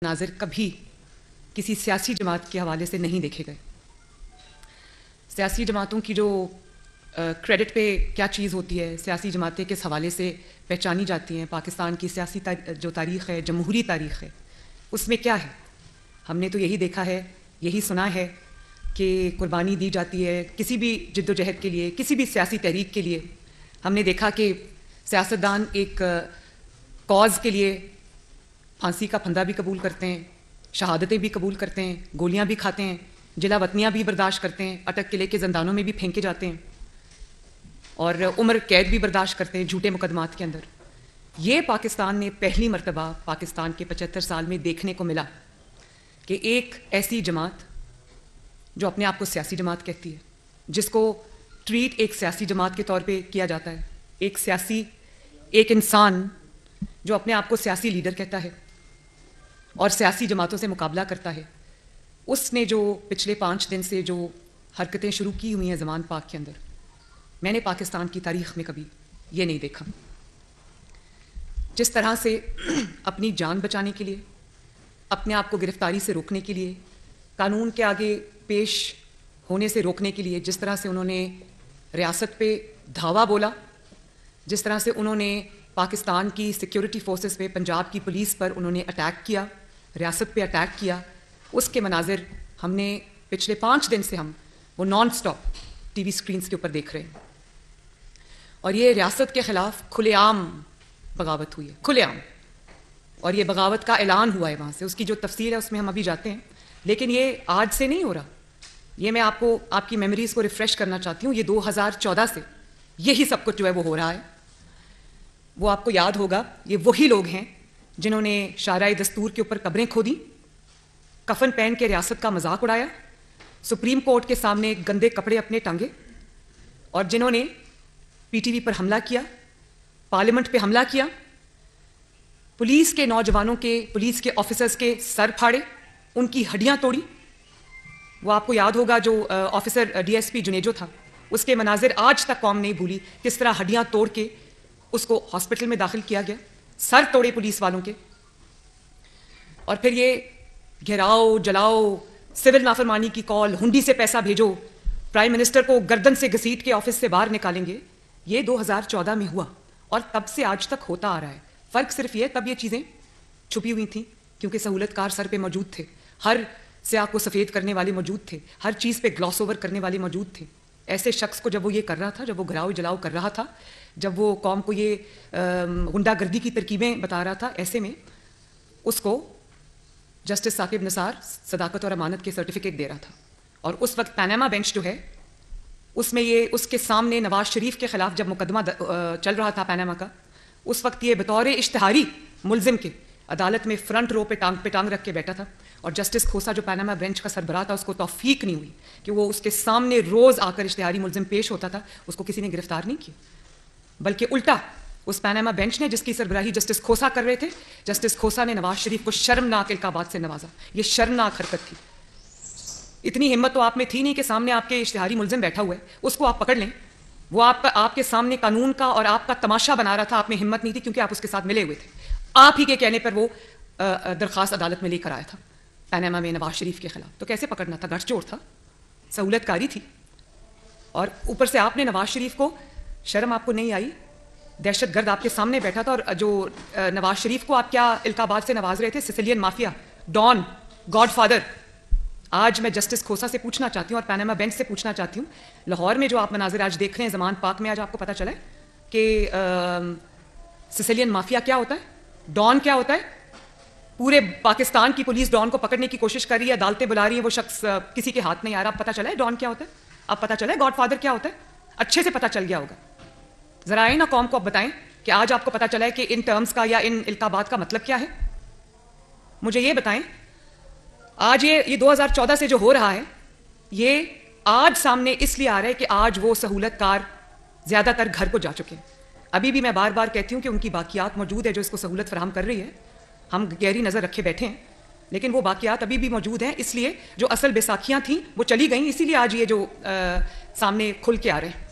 नाज़िर कभी किसी सियासी जमात के हवाले से नहीं देखे गए। सियासी जमातों की जो क्रेडिट पे क्या चीज़ होती है, सियासी जमातें किस हवाले से पहचानी जाती हैं, पाकिस्तान की सियासी जो तारीख़ है, जमहूरी तारीख़ है, उसमें क्या है। हमने तो यही देखा है, यही सुना है कि कुर्बानी दी जाती है किसी भी जद्दोजहद के लिए, किसी भी सियासी तहरीक के लिए। हमने देखा कि सियासतदान एक कॉज़ के लिए फांसी का फंदा भी कबूल करते हैं, शहादतें भी कबूल करते हैं, गोलियां भी खाते हैं, जिला वतनियाँ भी बर्दाश्त करते हैं, अटक के लेके ज़ंदानों में भी फेंके जाते हैं और उम्र कैद भी बर्दाश्त करते हैं झूठे मुकदमात के अंदर। ये पाकिस्तान ने पहली मरतबा पाकिस्तान के 75 साल में देखने को मिला कि एक ऐसी जमात जो अपने आप को सियासी जमात कहती है, जिसको ट्रीट एक सियासी जमात के तौर पे किया जाता है, एक इंसान जो अपने आप को सियासी लीडर कहता है और सियासी जमातों से मुकाबला करता है, उसने जो पिछले 5 दिन से जो हरकतें शुरू की हुई हैं ज़मान पाक के अंदर, मैंने पाकिस्तान की तारीख़ में कभी ये नहीं देखा। जिस तरह से अपनी जान बचाने के लिए, अपने आप को गिरफ्तारी से रोकने के लिए, कानून के आगे पेश होने से रोकने के लिए जिस तरह से उन्होंने रियासत पे धावा बोला, जिस तरह से उन्होंने पाकिस्तान की सिक्योरिटी फोर्सेस पे, पंजाब की पुलिस पर उन्होंने अटैक किया, रियासत पे अटैक किया, उसके मनाजिर हमने पिछले 5 दिन से हम वो नॉन स्टॉप टीवी स्क्रीन्स के ऊपर देख रहे हैं। और ये रियासत के ख़िलाफ़ खुलेआम बगावत हुई है, खुलेआम। और ये बगावत का ऐलान हुआ है वहाँ से, उसकी जो तफसील है उसमें हम अभी जाते हैं। लेकिन ये आज से नहीं हो रहा, ये मैं आपको आपकी मेमोरीज़ को रिफ़्रेश करना चाहती हूँ। ये 2014 से यही सब कुछ जो है वो हो रहा है। वो आपको याद होगा, ये वही लोग हैं जिन्होंने शाराए दस्तूर के ऊपर कब्रें खोदी, कफन पहन के रियासत का मजाक उड़ाया, सुप्रीम कोर्ट के सामने गंदे कपड़े अपने टांगे, और जिन्होंने पीटीवी पर हमला किया, पार्लियामेंट पे हमला किया, पुलिस के नौजवानों के, पुलिस के ऑफिसर्स के सर फाड़े, उनकी हड्डियां तोड़ी। वो आपको याद होगा जो ऑफिसर डीएसपी जुनेजो था, उसके मनाजिर आज तक कौम नहीं भूली, किस तरह हड्डियां तोड़ के उसको हॉस्पिटल में दाखिल किया गया, सर तोड़े पुलिस वालों के। और फिर ये घेराओ, जलाओ, सिविल नाफरमानी की कॉल, हुंडी से पैसा भेजो, प्राइम मिनिस्टर को गर्दन से घसीट के ऑफिस से बाहर निकालेंगे। ये 2014 में हुआ और तब से आज तक होता आ रहा है। फ़र्क सिर्फ ये, तब ये चीज़ें छुपी हुई थी क्योंकि सहूलतकार सर पे मौजूद थे, हर स्याह को सफ़ेद करने वाले मौजूद थे, हर चीज़ पे ग्लॉस ओवर करने वाले मौजूद थे। ऐसे शख्स को जब वो ये कर रहा था, जब वो घराव जलाओ कर रहा था, जब वो कौम को ये गुंडागर्दी की तरकीबें बता रहा था, ऐसे में उसको जस्टिस साकिब निसार सदाकत और अमानत के सर्टिफिकेट दे रहा था। और उस वक्त पैनामा बेंच जो है उसमें ये उसके सामने नवाज शरीफ के ख़िलाफ़ जब मुकदमा चल रहा था पैनामा का, उस वक्त ये बतौर इश्तिहारी मुलजिम के अदालत में फ्रंट रो पे टांग रख के बैठा था। और जस्टिस खोसा जो पैनामा बेंच का सरबराह था, उसको तौफीक नहीं हुई कि वो उसके सामने रोज़ आकर इश्तिहारी मुलजिम पेश होता था, उसको किसी ने गिरफ्तार नहीं किया, बल्कि उल्टा उस पैनामा बेंच ने, जिसकी सरबराही जस्टिस खोसा कर रहे थे, जस्टिस खोसा ने नवाज शरीफ को शर्मनाक इल्काबात से नवाजा। ये शर्मनाक हरकत थी। इतनी हिम्मत तो आप में थी नहीं कि सामने आपके इश्तिहारी मुलजिम बैठा हुआ है, उसको आप पकड़ लें। वो आपके सामने कानून का और आपका तमाशा बना रहा था, आप में हिम्मत नहीं थी क्योंकि आप उसके साथ मिले हुए थे। आप ही के कहने पर वो दरख्वास्त अदालत में लेकर आया था पैनामा में नवाज शरीफ के खिलाफ। तो कैसे पकड़ना था? गठजोड़ था, सहूलतकारी थी। और ऊपर से आपने नवाज शरीफ को, शर्म आपको नहीं आई? दहशतगर्द आपके सामने बैठा था और जो नवाज शरीफ को आप क्या इल्काबात से नवाज रहे थे, सिसिलियन माफिया, डॉन, गॉडफादर। आज मैं जस्टिस खोसा से पूछना चाहती हूँ और पैनामा बेंच से पूछना चाहती हूँ, लाहौर में जो आप मनाजिर आज देख रहे हैं ज़मान पाक में, आज आपको पता चला है कि सिसिलियन माफिया क्या होता है, डॉन क्या होता है। पूरे पाकिस्तान की पुलिस डॉन को पकड़ने की कोशिश कर रही है, अदालतें बुला रही है, वो शख्स किसी के हाथ नहीं आ रहा। पता चला है डॉन क्या होता है? अब पता चला है गॉडफादर क्या होता है? अच्छे से पता चल गया होगा। ज़रा आए ना कौम को अब बताएं कि आज आपको पता चला है कि इन टर्म्स का या इन इल्काबात का मतलब क्या है। मुझे ये बताएं, आज ये 2014 से जो हो रहा है, ये आज सामने इसलिए आ रहा है कि आज वो सहूलतकार ज़्यादातर घर को जा चुके हैं। अभी भी मैं बार बार कहती हूँ कि उनकी बाकियात मौजूद है जो इसको सहूलत फराहम कर रही है। हम गहरी नज़र रखे बैठे हैं, लेकिन वो बाकियात अभी भी मौजूद हैं। इसलिए जो असल बैसाखियाँ थीं वो चली गई, इसीलिए आज ये जो सामने खुल के आ रहे हैं।